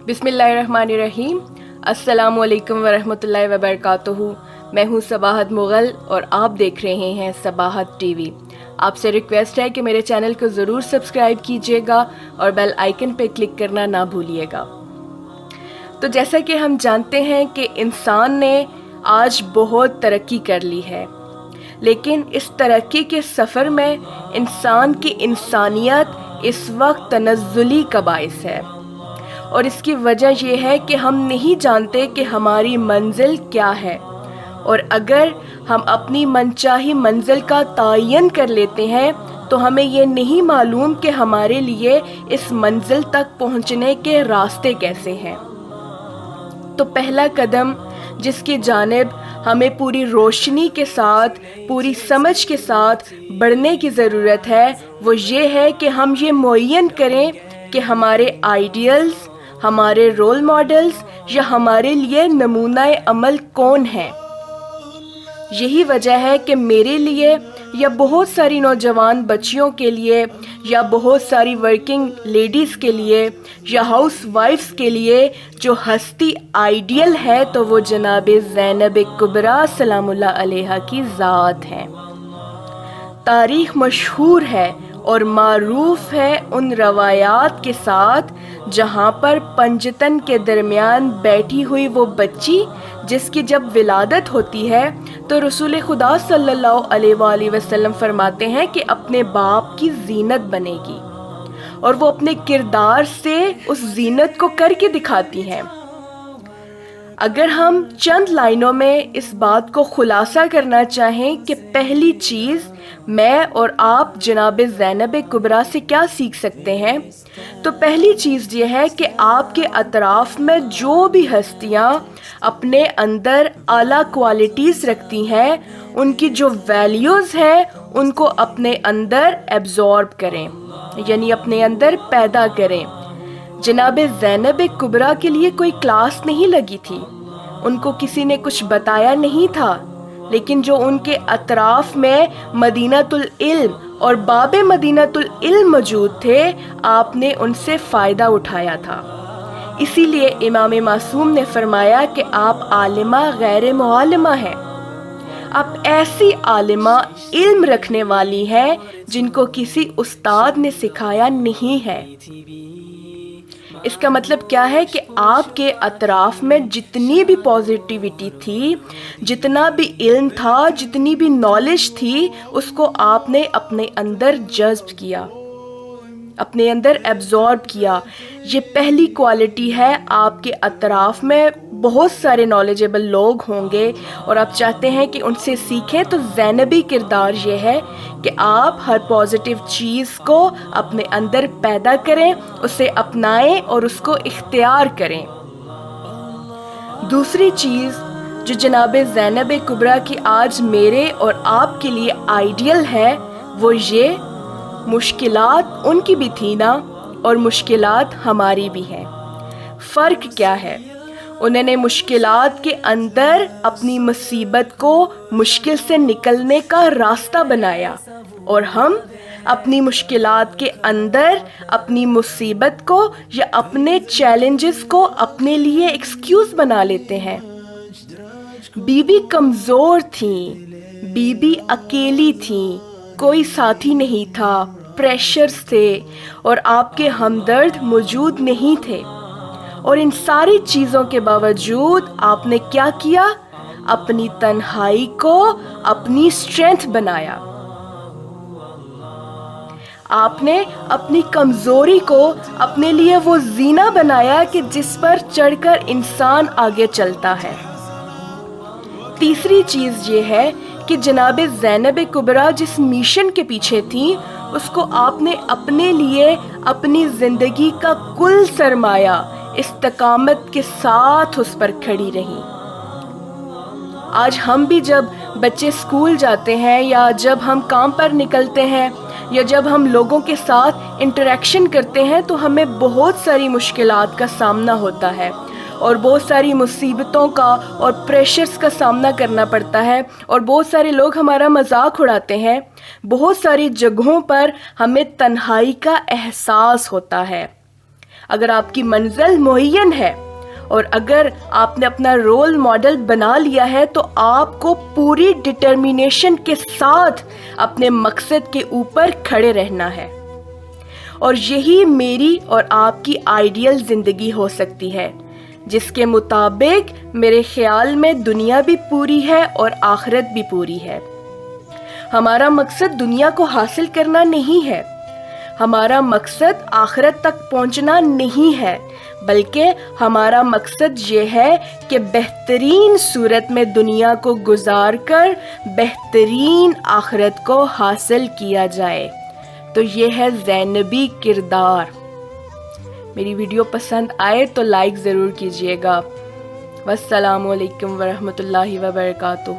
बिस्मिल्लाहिर्रहमानिर्रहीम। अस्सलामुअलैकुम वरहमतुल्लाहि वबरकातुहू। मैं हूँ सबाहत मुग़ल और आप देख रहे हैं सबाहत टीवी। आपसे रिक्वेस्ट है कि मेरे चैनल को ज़रूर सब्सक्राइब कीजिएगा और बेल आइकन पे क्लिक करना ना भूलिएगा। तो जैसा कि हम जानते हैं कि इंसान ने आज बहुत तरक्की कर ली है, लेकिन इस तरक्की के सफ़र में इंसान की इंसानियत इस वक्त तनज़्ज़ुली का बाइस है। और इसकी वजह यह है कि हम नहीं जानते कि हमारी मंजिल क्या है, और अगर हम अपनी मनचाही मंजिल का तयन कर लेते हैं तो हमें ये नहीं मालूम कि हमारे लिए इस मंजिल तक पहुंचने के रास्ते कैसे हैं। तो पहला कदम जिसकी जानिब हमें पूरी रोशनी के साथ, पूरी समझ के साथ बढ़ने की ज़रूरत है, वो ये है कि हम ये मुअय्यन करें कि हमारे आइडियल्स, हमारे रोल मॉडल्स या हमारे लिए नमूनाए अमल कौन है। यही वजह है कि मेरे लिए या बहुत सारी नौजवान बच्चियों के लिए या बहुत सारी वर्किंग लेडीज़ के लिए या हाउस वाइफ्स के लिए जो हस्ती आइडियल है तो वो जनाब ज़ैनब कुबरा सलामुल्लाह अलैहा की ज़ात है। तारीख़ मशहूर है और मारूफ है उन रवायात के साथ जहाँ पर पंजतन के दरमियान बैठी हुई वो बच्ची जिसकी जब विलादत होती है तो रसूल खुदा सल्लल्लाहु अलैहि वसल्लम फरमाते हैं कि अपने बाप की जीनत बनेगी, और वो अपने किरदार से उस जीनत को करके दिखाती हैं। अगर हम चंद लाइनों में इस बात को खुलासा करना चाहें कि पहली चीज़ मैं और आप जनाब ज़ैनब कुबरा से क्या सीख सकते हैं, तो पहली चीज़ ये है कि आपके अतराफ़ में जो भी हस्तियाँ अपने अंदर आला क्वालिटीज़ रखती हैं, उनकी जो वैल्यूज़ हैं उनको अपने अंदर एब्ज़ॉर्ब करें, यानी अपने अंदर पैदा करें। जनाब ज़ैनब कुबरा के लिए कोई क्लास नहीं लगी थी, उनको किसी ने कुछ बताया नहीं था, लेकिन जो उनके अतराफ़ में मदीनातुल इल्म और बाबे मदीनातुल इल्म मौजूद थे, आपने उनसे फ़ायदा उठाया था। इसीलिए इमाम मासूम ने फरमाया कि आप आलिमा गैर मुआलिमा हैं। आप ऐसी आलिमा इल्म रखने वाली हैं जिनको किसी उस्ताद ने सिखाया नहीं है। इसका मतलब क्या है कि आपके अतराफ़ में जितनी भी पॉजिटिविटी थी, जितना भी इल्म था, जितनी भी नॉलेज थी, उसको आपने अपने अंदर जज्ब किया, अपने अंदर एब्ज़ॉर्ब किया। ये पहली क्वालिटी है। आपके अतराफ़ में बहुत सारे नॉलेजेबल लोग होंगे और आप चाहते हैं कि उनसे सीखें, तो ज़ैनबी किरदार ये है कि आप हर पॉजिटिव चीज़ को अपने अंदर पैदा करें, उसे अपनाएं और उसको इख्तियार करें। दूसरी चीज़ जो जनाब ज़ैनब कुबरा की आज मेरे और आपके लिए आइडियल है, वो ये मुश्किलात उनकी भी थी ना, और मुश्किलात हमारी भी हैं। फ़र्क क्या है? उन्होंने मुश्किलात के अंदर अपनी मुसीबत को मुश्किल से निकलने का रास्ता बनाया, और हम अपनी मुश्किलात के अंदर अपनी मुसीबत को या अपने चैलेंजेस को अपने लिए एक्सक्यूज़ बना लेते हैं। बीबी कमज़ोर थी, बीबी अकेली थी, कोई साथी नहीं था, प्रेशर्स थे और आपके हमदर्द मौजूद नहीं थे, और इन सारी चीज़ों के बावजूद आपने क्या किया? अपनी तन्हाई को अपनी स्ट्रेंथ बनाया। आपने अपनी कमज़ोरी को अपने लिए वो जीना बनाया कि जिस पर चढ़कर इंसान आगे चलता है। तीसरी चीज़ ये है कि जनाब ज़ैनब कुबरा जिस मिशन के पीछे थी, उसको आपने अपने लिए अपनी ज़िंदगी का कुल सरमाया इस्तिकामत के साथ उस पर खड़ी रही। आज हम भी जब बच्चे स्कूल जाते हैं, या जब हम काम पर निकलते हैं, या जब हम लोगों के साथ इंटरेक्शन करते हैं, तो हमें बहुत सारी मुश्किलात का सामना होता है और बहुत सारी मुसीबतों का और प्रेशर्स का सामना करना पड़ता है, और बहुत सारे लोग हमारा मजाक उड़ाते हैं। बहुत सारी जगहों पर हमें तन्हाई का एहसास होता है। اگر آپ کی منزل معین ہے اور اگر آپ نے اپنا رول ماڈل بنا لیا ہے تو آپ کو پوری ڈٹرمینیشن کے ساتھ اپنے مقصد کے اوپر کھڑے رہنا ہے، اور یہی میری اور آپ کی آئیڈیل زندگی ہو سکتی ہے، جس کے مطابق میرے خیال میں دنیا بھی پوری ہے اور آخرت بھی پوری ہے۔ ہمارا مقصد دنیا کو حاصل کرنا نہیں ہے، ہمارا مقصد آخرت تک پہنچنا نہیں ہے، بلکہ ہمارا مقصد یہ ہے کہ بہترین صورت میں دنیا کو گزار کر بہترین آخرت کو حاصل کیا جائے۔ تو یہ ہے زینبی کردار۔ میری ویڈیو پسند آئے تو لائک ضرور کیجیے گا۔ والسلام علیکم ورحمۃ اللہ وبرکاتہ۔